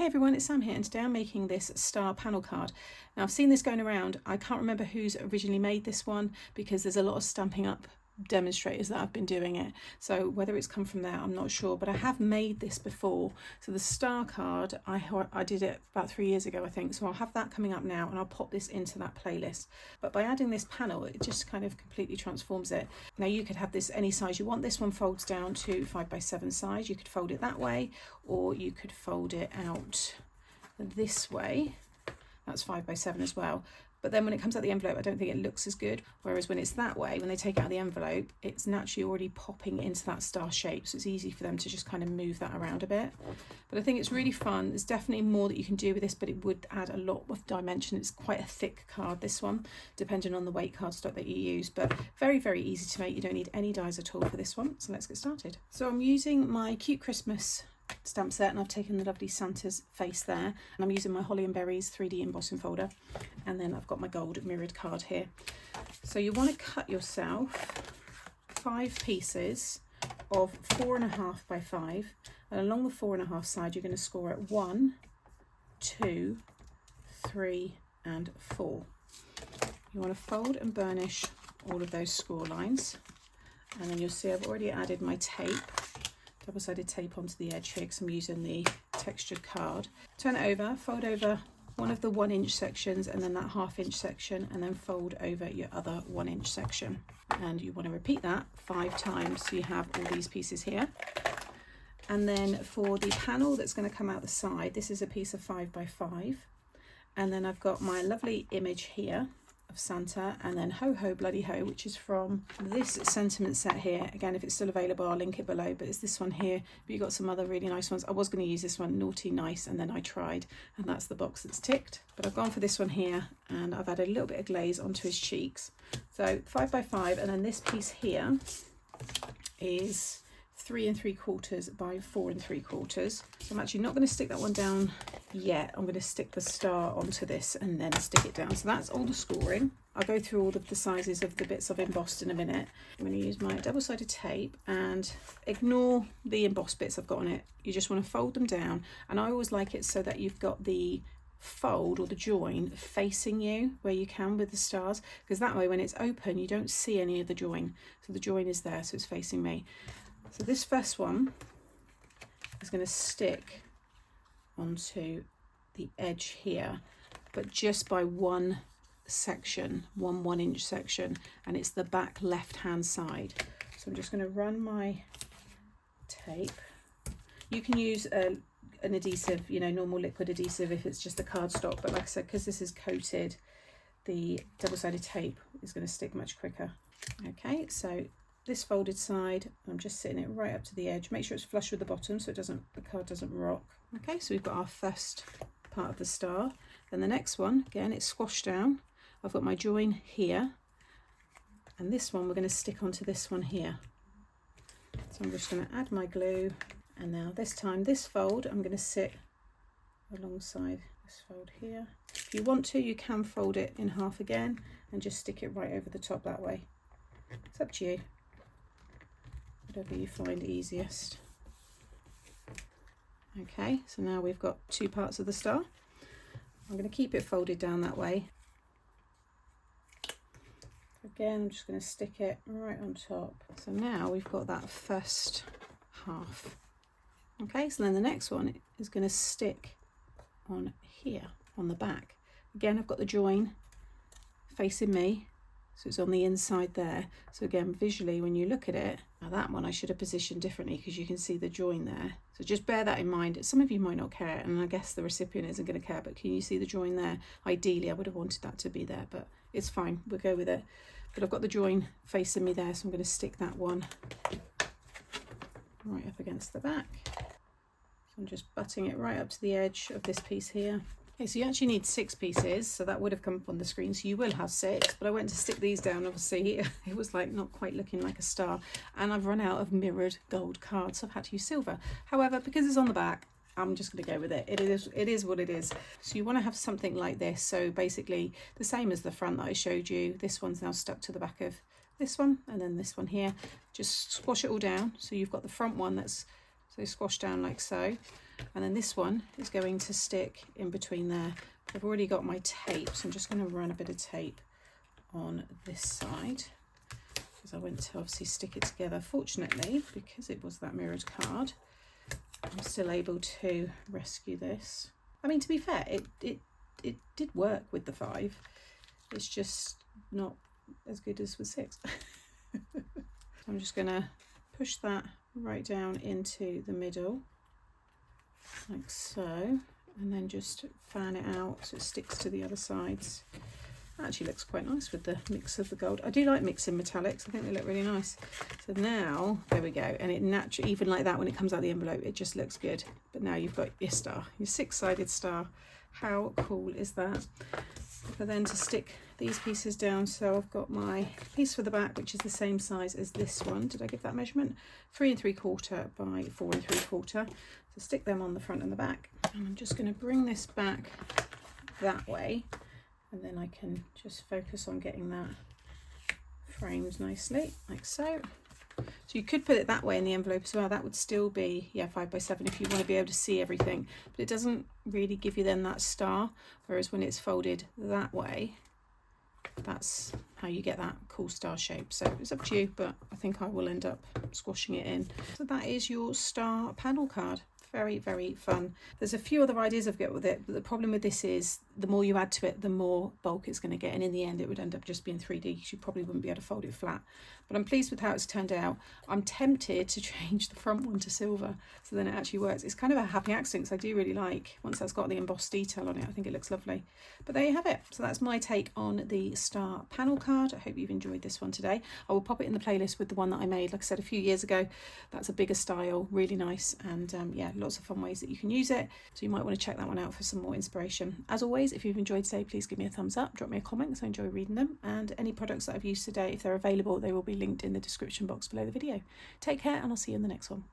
everyone, it's Sam here, and today I'm making this star panel card. Now I've seen this going around. I can't remember who's originally made this one because there's a lot of Stampin' Up demonstrators that have been doing it, so whether it's come from there I'm not sure, but I have made this before. So the star card, I did it about 3 years ago I think, so I'll have that coming up now and I'll pop this into that playlist. But by adding this panel, it just kind of completely transforms it. Now you could have this any size you want. This one folds down to 5x7 size. You could fold it that way, or you could fold it out this way. That's 5x7 as well. But then when it comes out the envelope, I don't think it looks as good. Whereas when it's that way, when they take it out of the envelope, it's naturally already popping into that star shape. So it's easy for them to just kind of move that around a bit. But I think it's really fun. There's definitely more that you can do with this, but it would add a lot of dimension. It's quite a thick card, this one, depending on the weight cardstock that you use. But very, very easy to make. You don't need any dies at all for this one. So let's get started. So I'm using my cute Christmas stamp set, and I've taken the lovely Santa's face there, and I'm using my Holly and Berries 3D embossing folder, and then I've got my gold mirrored card here. So you want to cut yourself 5 pieces of 4.5 by 5, and along the 4.5 side you're going to score at 1, 2, 3 and 4. You want to fold and burnish all of those score lines, and then you'll see I've already added my tape, double-sided tape onto the edge here because I'm using the textured card. Turn it over, fold over one of the 1 inch sections and then that 1/2 inch section, and then fold over your other 1 inch section. And you want to repeat that 5 times so you have all these pieces here. And then for the panel that's going to come out the side, this is a piece of 5 by 5. And then I've got my lovely image here of Santa, and then Ho Ho Bloody Ho, which is from this sentiment set here. Again, if it's still available I'll link it below, but it's this one here. But you've got some other really nice ones. I was going to use this one, Naughty Nice, and then I tried, and that's the box that's ticked. But I've gone for this one here, and I've added a little bit of glaze onto his cheeks. So 5 by 5, and then this piece here is 3 3/4 by 4 3/4. So I'm actually not going to stick that one down yet. I'm going to stick the star onto this and then stick it down. So that's all the scoring. I'll go through all of the sizes of the bits I've embossed in a minute. I'm going to use my double-sided tape, and ignore the embossed bits I've got on it. You just want to fold them down, and I always like it so that you've got the fold or the join facing you where you can with the stars, because that way when it's open you don't see any of the join. So the join is there, so it's facing me. So this first one is going to stick onto the edge here, but just by one section, one 1 inch section, and it's the back left hand side. So I'm just going to run my tape. You can use an adhesive, you know, normal liquid adhesive if it's just a cardstock, but like I said, because this is coated, the double-sided tape is going to stick much quicker. Okay, so this folded side, I'm just sitting it right up to the edge. Make sure it's flush with the bottom so the card doesn't rock. Okay, so we've got our first part of the star. Then the next one, again, it's squashed down. I've got my join here, and this one we're going to stick onto this one here. So I'm just going to add my glue, and now this time this fold I'm going to sit alongside this fold here. If you want to, you can fold it in half again and just stick it right over the top that way. It's up to you, whatever you find easiest. Okay, so now we've got 2 parts of the star. I'm going to keep it folded down that way. Again, I'm just going to stick it right on top. So now we've got that first half. Okay, so then the next one is going to stick on here, on the back. Again, I've got the join facing me, so it's on the inside there. So again, visually, when you look at it, now that one I should have positioned differently because you can see the join there. So just bear that in mind. Some of you might not care, and I guess the recipient isn't going to care, but can you see the join there? Ideally, I would have wanted that to be there, but it's fine. We'll go with it. But I've got the join facing me there, so I'm going to stick that one right up against the back. So I'm just butting it right up to the edge of this piece here. Okay, so you actually need 6 pieces, so that would have come up on the screen, so you will have 6, but I went to stick these down, obviously it was like not quite looking like a star, and I've run out of mirrored gold cards, so I've had to use silver. However, because it's on the back, I'm just going to go with it. It is what it is. So you want to have something like this, so basically the same as the front that I showed you. This one's now stuck to the back of this one, and then this one here. Just squash it all down, so you've got the front one that's so squashed down like so. And then this one is going to stick in between there. I've already got my tape, so I'm just going to run a bit of tape on this side, because I went to obviously stick it together. Fortunately, because it was that mirrored card, I'm still able to rescue this. I mean, to be fair, it did work with the 5. It's just not as good as with 6. So I'm just going to push that right down into the middle, like so, and then just fan it out so it sticks to the other sides. That actually looks quite nice with the mix of the gold. I do like mixing metallics. I think they look really nice. So now, there we go. And it naturally, even like that, when it comes out the envelope, it just looks good. But now you've got your star, your 6-sided star. How cool is that? For then to stick these pieces down. So I've got my piece for the back, which is the same size as this one. Did I give that measurement? 3 3/4 by 4 3/4. So stick them on the front and the back. And I'm just going to bring this back that way. And then I can just focus on getting that framed nicely, like so. So you could put it that way in the envelope as well. That would still be, yeah, 5 by 7 if you want to be able to see everything. But it doesn't really give you then that star. Whereas when it's folded that way, that's how you get that cool star shape. So it's up to you, but I think I will end up squashing it in. So that is your star panel card. Very, very fun. There's a few other ideas I've got with it, but the problem with this is the more you add to it, the more bulk it's going to get, and in the end it would end up just being 3D because you probably wouldn't be able to fold it flat. But I'm pleased with how it's turned out. I'm tempted to change the front one to silver so then it actually works. It's kind of a happy accident because I do really like, once that's got the embossed detail on it, I think it looks lovely. But there you have it. So that's my take on the star panel card. I hope you've enjoyed this one today. I will pop it in the playlist with the one that I made, like I said, a few years ago. That's a bigger style, really nice, and yeah, lots of fun ways that you can use it. So you might want to check that one out for some more inspiration. As always, if you've enjoyed today, please give me a thumbs up, drop me a comment because I enjoy reading them, and any products that I've used today, if they're available, they will be linked in the description box below the video. Take care, and I'll see you in the next one.